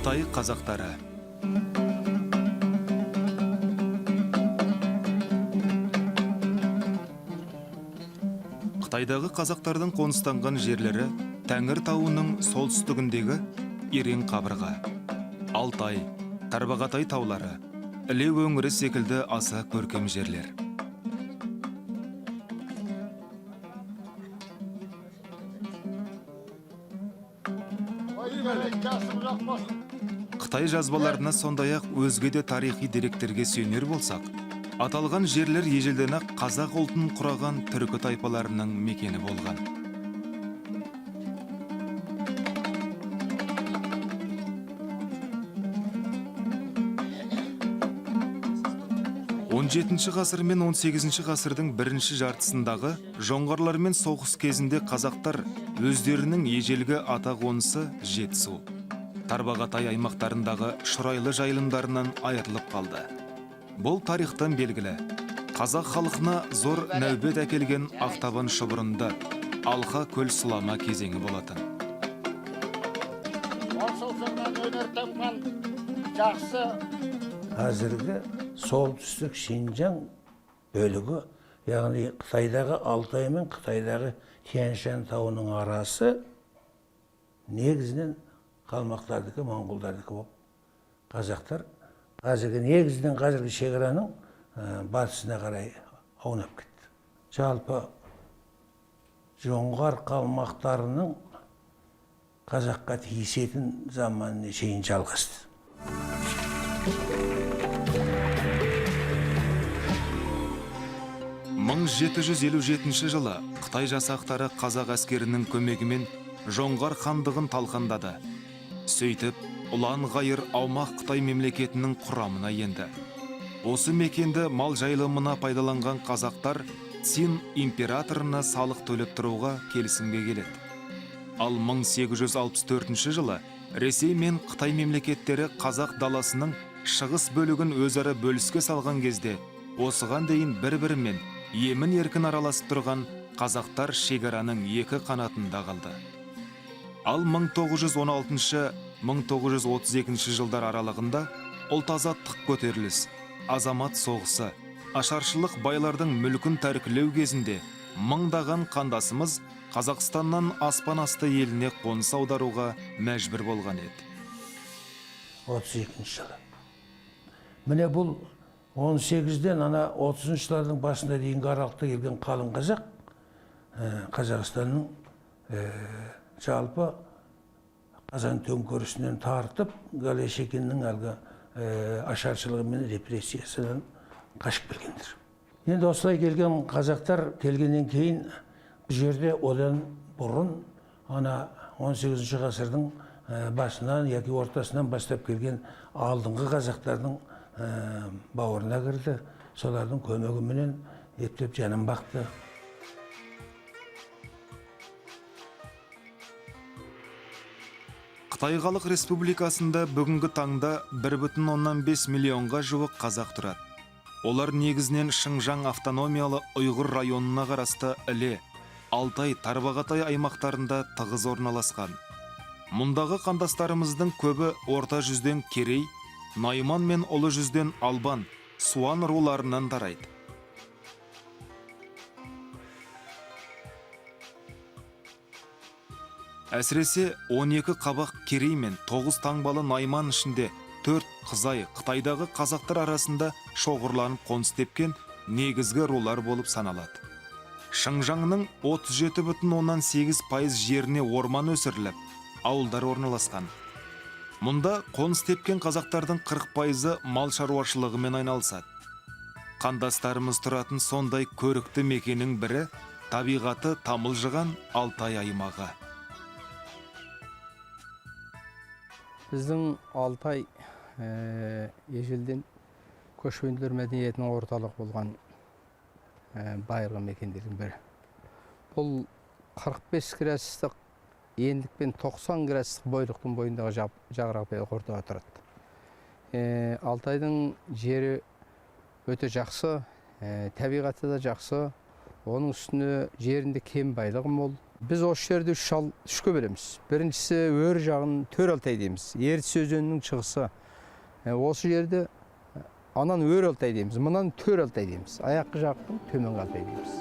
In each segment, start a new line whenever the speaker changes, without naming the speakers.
Қытай қазақтары. Қытайдағы қазақтардың қоныстанған жерлері Тәңір тауының солтүстігіндегі Ерен қабырға, Алтай, Тарбағатай таулары, Іле өңірі секілді аса көркем жерлер. Қытай жазбаларына сондай-ақ өзге де тарихи деректерге сүйенер болсақ, аталған жерлер ежелден-ақ қазақ ұлтын құраған түркі тайпаларының мекені болған. 17 ғасыр мен 18 ғасырдың бірінші жартысындағы жоңғарлармен соғыс кезінде қазақтар өздерінің ежелгі ата қонысы Жетісу, Тарбағатай аймақтарындағы шұрайлы жайылымдарынан айырылып қалды. Бұл тарихтан белгілі. Қазақ халқына зор нәубет әкелген Ақтабан шұбырында Алқа көл сылама кезеңі болатын.
Қазіргі солтүстік Шинжаң бөлігі, яғни Қытайдағы Алтай мен Қытайдағы Тянь-Шань тауының арасы негізінен қалмақтардікі, монғолдардікі болып, қазақтар қазіргі шекараның батысына қарай аунап кетті. Жалпы жоңғар қалмақтарының қазаққа тиісетін заманына шейін жалғасты.
1757 жылы Қытай жасақтары қазақ әскерінің көмегімен жоңғар хандығын талқандады. Сөйтіп, ұлан-ғайыр аумақ Қытай мемлекетінің құрамына енді. Осы мекенді мал жайылымына пайдаланған қазақтар Цин императорына салық төлеп тұруға келісімге келеді. Ал 1864 жылы Ресей мен Қытай мемлекеттері қазақ даласының шығыс бөлігін өзара бөліске салған кезде, осыған дейін бір-бірімен емін еркін араласып тұрған қазақтар шекараның екі қанатында қалды. Ал 1916-1932 жылдар аралығында ұлт-азаттық көтеріліс, азамат соғысы, ашаршылық байлардың мүлкін тәркілеу кезінде мыңдаған қандасымыз Қазақстаннан аспан асты еліне қоныс аударуға мәжбүр болған еді.
32 жылы. Міне бұл 18-ден 30-лардың басында дейінгі аралықта келген қалың қазақ, Қазақстанның жалпы Қазан төңкерісінен тартып, Голошекиннің әлгі ашаршылығы мен репрессиясынан қашып келгендер. Енді осылай келген қазақтар келгеннен кейін бұл жерде одан бұрын 18 ғасырдың басынан, яки ортасынан бастап келген алдыңғы қазақтардың бауырына кірді, солардың көмегіменен ептеп жанын бақты.
Қытай Халық Республикасында бүгінгі таңда 1,5 миллионға жуық қазақ тұрады. Олар негізінен Шыңжаң автономиялы Ұйғыр районына қарасты Іле, Алтай, Тарбағатай аймақтарында тығыз орналасқан. Мұндағы қандастарымыздың көбі орта жүзден Керей, Найман мен ұлы жүзден Албан, Суан руларынан тарайды. Әсіресе 12 қабақ Керей мен 9 таңбалы Найман ішінде 4 Қызай Қытайдағы қазақтар арасында шоғырланып қоныс тепкен негізгі рулар болып саналады. Шыңжаңның 37,8% жеріне орман өсіріліп, ауылдар орналасқан. Мұнда қоныс тепкен қазақтардың 40% мал шаруашылығымен айналысады. Қандастарымыз тұратын сондай көрікті мекеннің бірі табиғаты тамылжыған Алтай аймағы.
Біздің Алтай ежелден көшпенділер мәдениетінің орталық болған байырғы мекендердің бірі. Бұл 45 градустық ендікпен 90 градустық бойлықтың бойындағы жағрапиялық ортаға тұрады. Алтайдың жері өте жақсы, табиғаты да жақсы. Оның үстіне жерінде кен байлығы мол, Біз осы жерде үшке бөлеміз. Біріншісі өр жағын төр алтай дейміз. Ертіс өзенінің шығысы. Осы жерде анан өр алтай дейміз, мынан төр алтай дейміз. Аяққы жақтың төменгі алтай дейміз.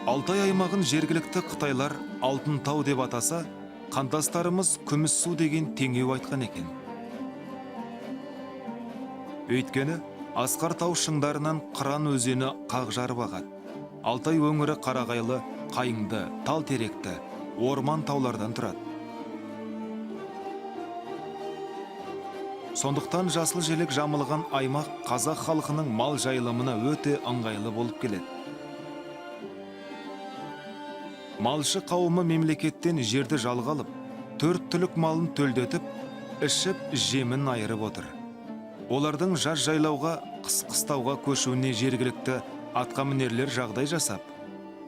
Алтай аймағын жергілікті қытайлар Алтын тау деп атаса, қандастарымыз күміс су деген теңеу айтқан екен. Өйткені Асқар тау шыңдарынан Қыран өзені қақ жарып ағады. Алтай өңірі қарағайлы, қайыңды, тал теректі, орман таулардан тұрады. Сондықтан жасыл желек жамылған аймақ қазақ халқының мал жайылымына өте ыңғайлы болып келеді. Малшы қауымы мемлекеттен жерді жалға алып, 4 түлік малын төлдетіп, ішіп жемін айырып отыр. Олардың жаз жайлауға, қыс-қыстауға көшуіне жергілікті атқамінерлер жағдай жасап,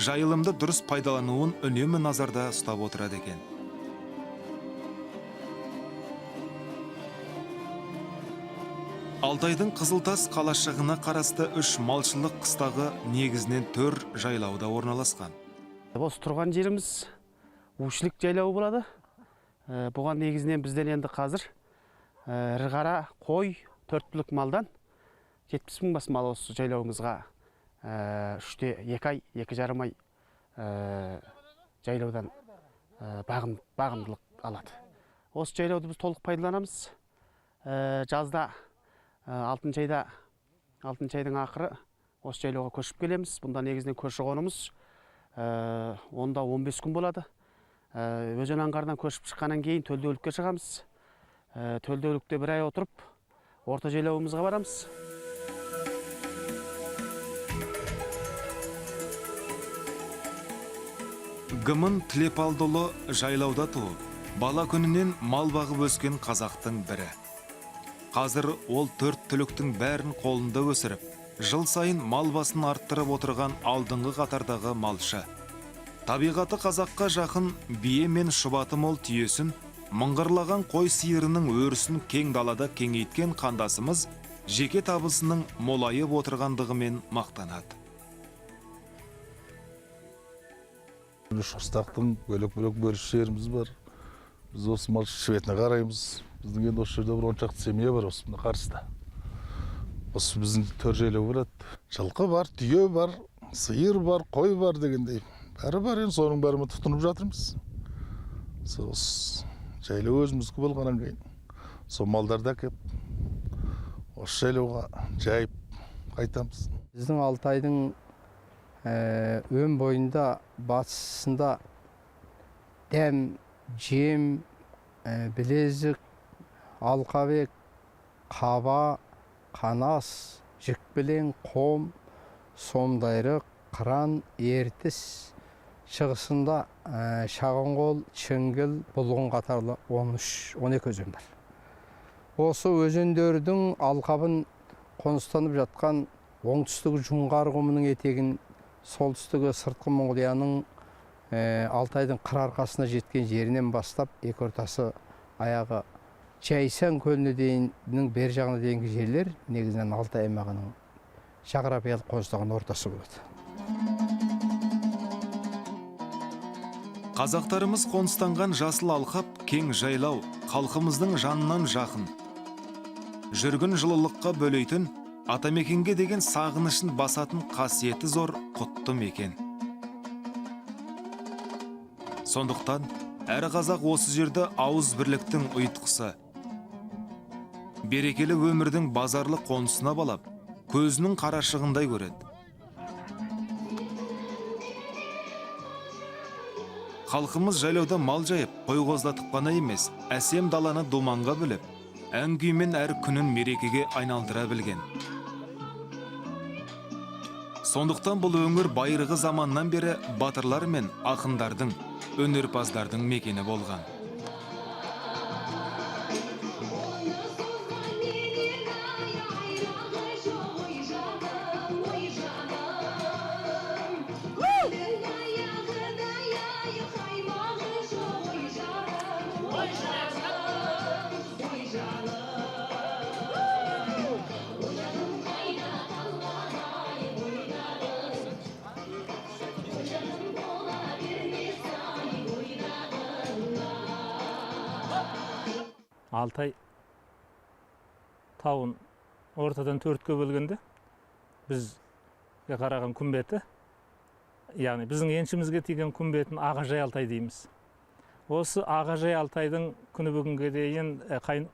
жайылымды дұрыс пайдалануын үнемі назарда ұстап отырады екен. Алтайдың Қызылтас қалашығына қарасты 3 малшылық қыстағы негізінен 4 жайлауда орналасқан.
Осы тұрған жеріміз ушілік жайлауы болады. Бұған негізінен бізден енді қазір ірі қара қой 4 түлік малдан 70 мың бас мал осы жайлауымызға 3-те 2 ай, 2,5 ай жайлаудан бағымдылық алады. Осы жайлауды біз толық пайдаланамыз. Жазда алтын жайдың ақыры осы жайлауға көшіп келеміз. Бұнда негізінен көші қонымыз онда 15 күн болады. Өзен аңғардан көшіп шыққаннан кейін төлдеулікке шығамыз. Төлдеулікте 1 ай отырып, орта жайлауымызға барамыз.
Гымын Тілепалдылы жайлауда туып, бала күнінен мал бағып өскен қазақтың бірі. Қазір ол 4 түліктің бәрін қолында өсіріп, жыл сайын мал басын арттырып отырған алдыңғы қатардағы малшы. Табиғаты қазаққа жақын бие мен шұбаты мол түйесін, мыңғырлаған қой сиырының өрісін кең далада кеңейткен қандасымыз жеке табысының молайып отырғандығымен мақтанады.
Шығыстақтың бөлек-бөлек бөліс жеріміз бар. Біз осы мал шветіне қараймыз. Біздің енді осы жерде 10 шақты семья бар осы қарсыда. Осы біздің 4 жайлау болады. Жылқы бар, түйе бар, сиыр бар, қой бар дегендей. Бәрі бар, енді соның бәрімен тұтынып жатырмыз. Осы жайлау өзімізді болғаннан кейін. Сол малдарды әкеп, осы жайлауға жайып қайтамыз.
Біздің Алтайдың өн бойында, батысында дәм, жем, білезік, алқабек, қаба, қанас, жікбілең, қом, сомдайрық, қыран, ертіс, шығысында Шағынқол, Шіңгіл, Бұлғын қатарлы 13-12 өзен бар. Осы өзендердің алқабын қоныстанып жатқан оңтүстігі Жоңғар құмының етегін, солтүстігі сыртқы Монғолияның Алтайдың қыр арқасына жеткен жерінен бастап, екі ортасы аяғы Жайсан көліне дейіннің бер жағына дейінгі жерлер негізінен Алтай аймағының жағрапиялық қоныстаған ортасы болады.
Қазақтарымыз қоныстанған жасыл алқап, кең жайлау, халқымыздың жанынан жақын. Жүргін жылылыққа бөлейтін, атамекенге деген сағынышын басатын қасиеті зор құтты мекен. Сондықтан, әр қазақ осы жерді ауыз бірліктің ұйытқысы, берекелі өмірдің базарлы қонысына балап, көзінің қарашығындай көреді. Халқымыз жайлауда мал жайып, қой қоздатып қана емес, әсем даланы думанға бөліп, ән күймен әр күнін мерекеге айналдыра білген. Сондықтан бұл өңір байырғы заманнан бері батырлар мен ақындардың, өнерпаздардың мекені болған.
Алтай тауын ортадан төртке бөлгенде бізге қараған күн беті, яғни біздің еншімізге тиген күн бетін Ағажай Алтай дейміз. Осы Ағажай Алтайдың күні бүгінге дейін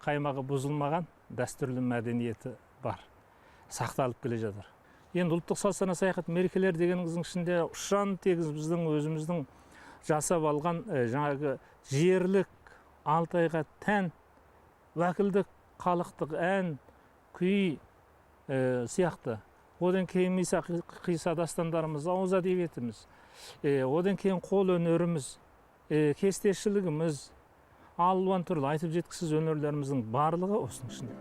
қаймағы бұзылмаған дәстүрлі мәдениеті бар, сақталып келе жатыр. Енді ұлттық салт-сана саяхат мерекелер дегеніміздің ішінде ұшан тегіз біздің өзіміздің жасап алған жаңағы жерлік Алтайға тән уәкілдік халықтық ән, күй сияқты. Одан кейін Миса қиса дастандарымыз, ауыз әдебиетіміз, одан кейін қол өнеріміз, кестешілігіміз, алуан түрлі айтып жеткісіз өнерлеріміздің барлығы осының ішінде.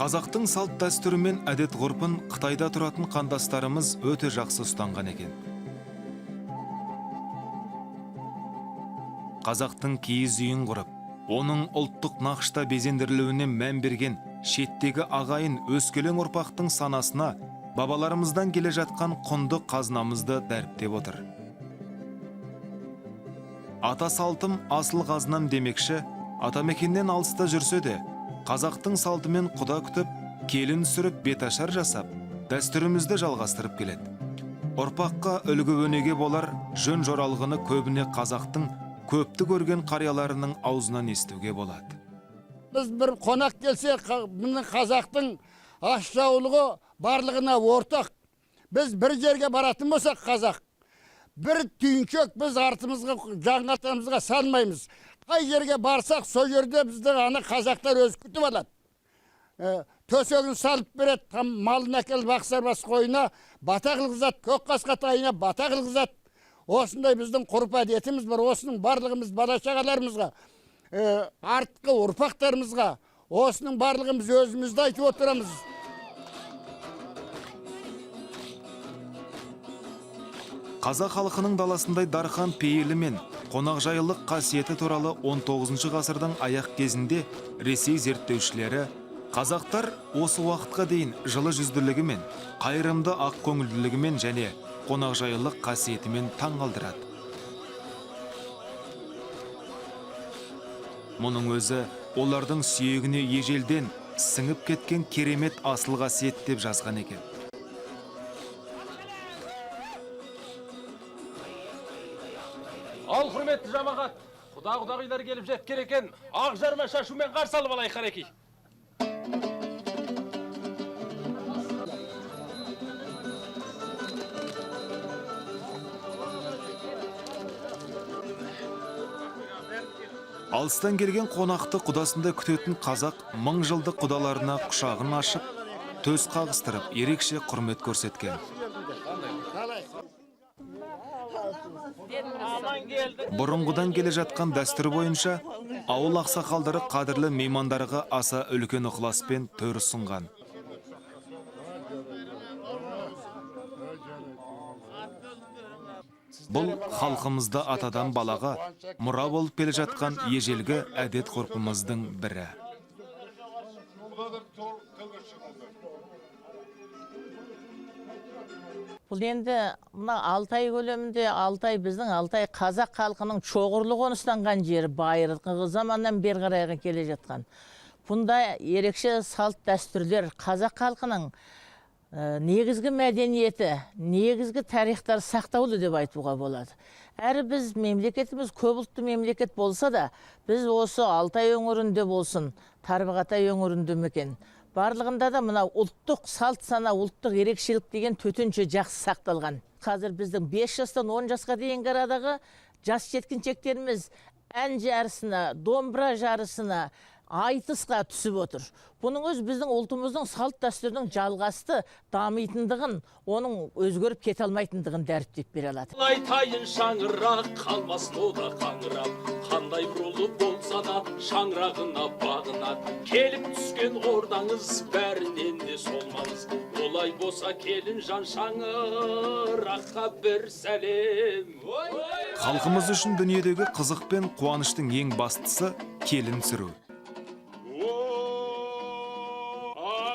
Қазақтың салт дәстүрі мен әдет ғұрпын Қытайда тұратын қандастарымыз өте жақсы ұстанған екен. Қазақтың киіз үйін құрып, оның ұлттық нақышта безендірілуіне мән берген шеттегі ағайын өскелең ұрпақтың санасына бабаларымыздан келе жатқан құнды қазынамызды дәріптеп отыр. Ата салтым асыл қазынам демекші, атамекеннен алыста жүрсе де, қазақтың салтымен құда күтіп, келін сүріп беташар жасап, дәстүрімізді жалғастырып келеді. Ұрпаққа үлгі өнеге болар жөн жоралғыны көбіне қазақтың көпті көрген қарияларының аузынан естуге болады.
Біз бір қонақ келсе, мұның қазақтың ашжаулығы барлығына ортақ. Біз бір жерге баратын болсақ қазақ, бір түйіншек біз артымызға, жаңғалтамызға салмаймыз. Қай жерге барсақ, сол жерде бізді ана қазақтар өз күтіп алады. Төсегін салып береді, малын әкеліп ақсарбас қойына бата қылғызады, көк қасқа тайына бата қылғызады. Осындай біздің ғұрып әдетіміз бар. Осының барлығымыз бала-шағаларымызға, артқы ұрпақтарымызға, осының барлығымыз өзімізді айтып отырамыз.
Қазақ халқының даласындай дархан пейілі мен қонақжайлық қасиеті туралы 19 ғасырдың аяқ кезінде Ресей зерттеушілері қазақтар осы уақытқа дейін жылы жүзділігімен, қайырымды ақ көңілділігімен және қонақжайлық қасиетімен таң қалдырады. Мұның өзі олардың сүйегіне ежелден сіңіп кеткен керемет асыл қасиет деп жазған екен.
Ал құрметті жамағат, құда-құдағилар келіп жеткен екен, ақ жарма шашумен қарсы алып алайық қареки.
Алыстан келген қонақты құдасында күтетін қазақ мың жылдық құдаларына құшағын ашып, төс қағыстырып, ерекше құрмет көрсеткен. Бұрынғыдан келе жатқан дәстүр бойынша, ауыл ақсақалдары қадірлі меймандарға аса үлкен ықыласпен төр ұсынған. Бұл халқымызда атадан балаға мұра болып келе жатқан ежелгі әдет ғұрпымыздың бірі.
Бұл енді мына Алтай көлемінде, Алтай қазақ халқының чоғырлы қоныстанған жері, байырғы заманнан бері қарайға келе жатқан. Бұнда ерекше салт дәстүрлер қазақ халқының негізгі мәдениеті, негізгі тарихтар сақтаулы деп айтуға болады. Әрі біз мемлекетіміз көп ұлтты мемлекет болса да, біз осы Алтай өңірінде болсын, Тарбағатай өңірінде мекен. Барлығында да мына ұлттық салт сана, ұлттық ерекшелік деген төтенше жақсы сақталған. Қазір біздің 5 жастан 10 жасқа дейінгі арадағы жас жеткіншектеріміз ән жарысына, домбыра жарысына, айтысқа түсіп отыр. Бұның өз біздің ұлтымыздың салт дәстүрдің жалғасты дамитындығын, оның өзгеріп кете алмайтындығын дәріптеп бере алады.
Айтайын шаңырақ, қалмас мода қаңырап, қандай рулы болса да шаңырағына бағынады. Келіп түскен ордаңыз бәрінен де солмаңыз. Олай болса келін жан шаңыраққа бір сәлем.
Халқымыз үшін дүниедегі қызық пен қуаныштың ең бастысы келін сүру.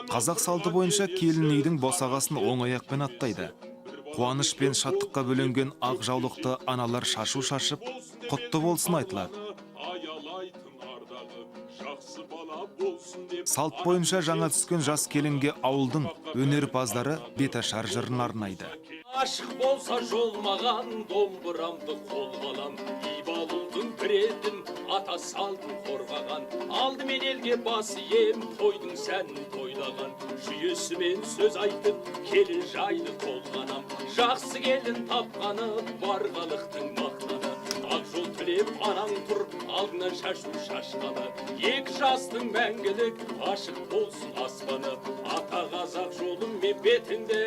Қазақ салты бойынша келін үйдің босағасын оң аяқпен аттайды. қуаныш пен шаттыққа бөленген ақ жаулықты аналар шашу шашып, құтты болсын айтылады. Салт бойынша жаңа түскен жас келінге ауылдың өнерпаздары беташар жырын арнайды.
Ашық болса жолмаған домбырамды қолға алам, Ибалудың біретін ата салтын қорғаған, алдымен елге бас ем, тойдың сәнін тойлаған, жүйесімен сөз айтып, келін жайды толғанам, жақсы келін тапқаны барғалықтың мақтаны. Ақ жол тілеп анаң тұр, алдынан шашу шашқаны, екі жастың мәңгілік ашық болсын аспаны, ата қазақ жолым мен бетінде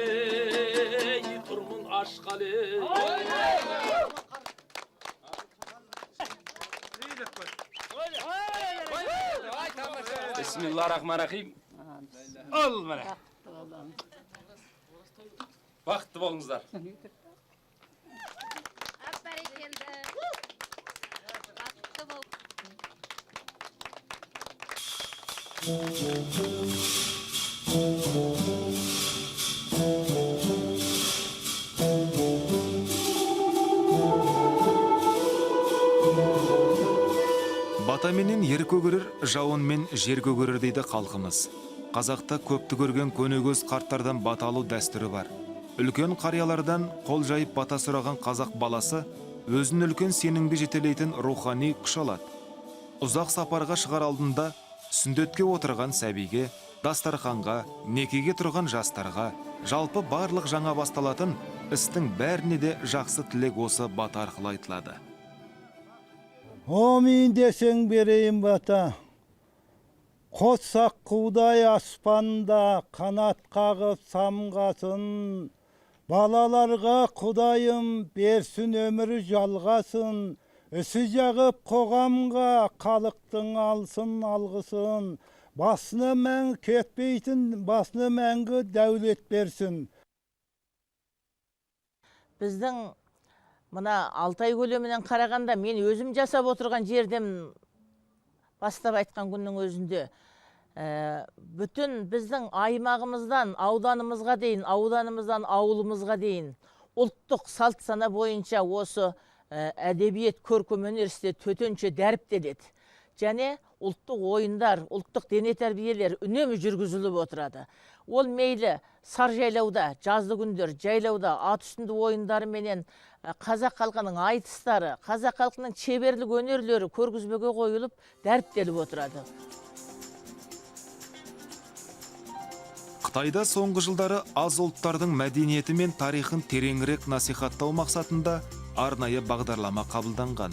тұрмын ашқалы.
Бисмиллахиррахманиррахим. Ал міне. Бақытты болыңыздар.
Батаменен ер көгерер, жауынмен жер көгерер дейді халқымыз. Қазақта көпті көрген көнегөз қарттардан бата алу дәстүрі бар. Үлкен қариялардан қол жайып бата сұраған қазақ баласы өзін үлкен сенімге жетелейтін рухани күш алады. Ұзақ сапарға шығар алдында сүндетке отырған сәбиге, дастарханға, некеге тұрған жастарға, жалпы барлық жаңа басталатын істің бәріне де жақсы тілек осы бата арқылы айтылады.
Омин десең берейін бата, қоссақ қудай аспанда қанат қағып самғасын, балаларға құдайым берсін өмір жалғасын, ісі жағып қоғамға халықтың алсын алғысын, басына мәңгі кетпейтін, басына мәңгі дәулет берсін.
Біздің мына Алтай көлемінен қарағанда мен өзім жасап отырған жерден бастап айтқан күннің өзінде бүтін біздің аймағымыздан ауданымызға дейін, ауданымыздан ауылымызға дейін ұлттық салт сана бойынша осы әдебиет көркемөнер істе төтенше дәріптеледі. Және ұлттық ойындар, ұлттық дене тәрбиелер үнемі жүргізіліп отырады. Ол мейлі сар жайлауда, жазды күндер жайлауда ат үстінде ойындары менен қазақ халқының айтыстары, қазақ халқының шеберлік өнерлері көргізбеге қойылып, дәріптеліп отырады.
Қытайда соңғы жылдары аз ұлттардың мәдениеті мен тарихын тереңірек насихаттау мақсатында арнайы бағдарлама қабылданған.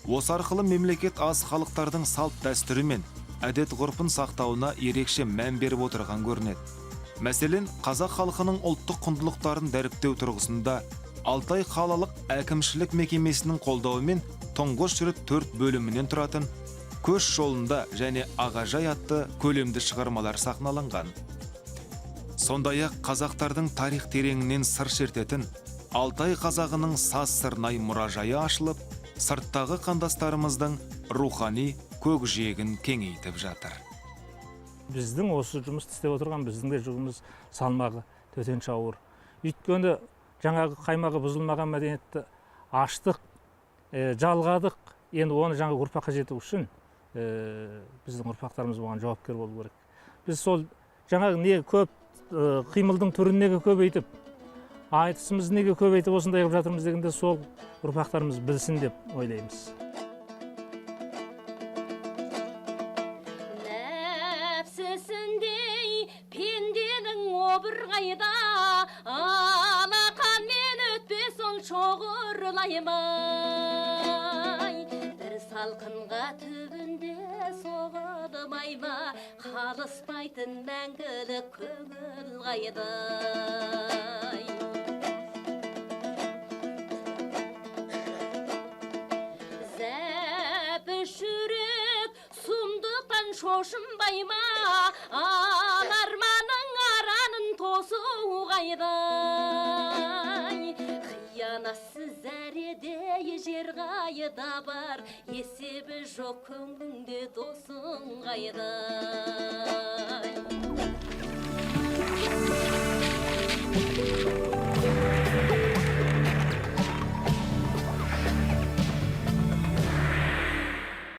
Осы арқылы мемлекет аз халықтардың салт дәстүрі мен әдет ғұрпын сақтауына ерекше мән беріп отырған көрінеді. Мәселен, қазақ халқының ұлттық құндылықтарын дәріптеу тұрғысында Алтай қалалық әкімшілік мекемесінің қолдауымен тұңғыш рет 4 бөлімінен тұратын көш жолында және ағажай атты көлемді шығармалар сахналанған. Сондай-ақ қазақтардың тарих тереңінен сыр шертетін Алтай қазағының саз сырнай мұражайы ашылып, сырттағы қандастарымыздың рухани көкжиегін кеңейтіп жатыр.
Біздің осы жұмысты істеп отырған біздің де жұмыс салмағы төтенше ауыр. Өйткені жаңағы қаймағы бұзылмаған мәдениетті аштық, жалғадық. Енді оны жаңа ұрпаққа жету үшін біздің ұрпақтарымыз бұған жауапкер болу керек. Біз сол жаңағы не көп қимылдың түрін неге көбейтіп, айтысымыз неге көбейтіп осындай қылып жатырмыз дегенде сол ұрпақтарымыз білсін деп ойлаймыз.
Нәпсісіндей пенденің обыр қайда, алақанмен өтпес ол шоғырлаймай. Бір салқынға түбінде соғады майма, қалыспайтын мәңгілік көңіл қайдай. Жүрек сұмдықтан шошынбайма, ал арманың аранын тосу қайдай. Қиянатсыз әредей жер қайда бар, есебі жоқ көңілде досың қайдай.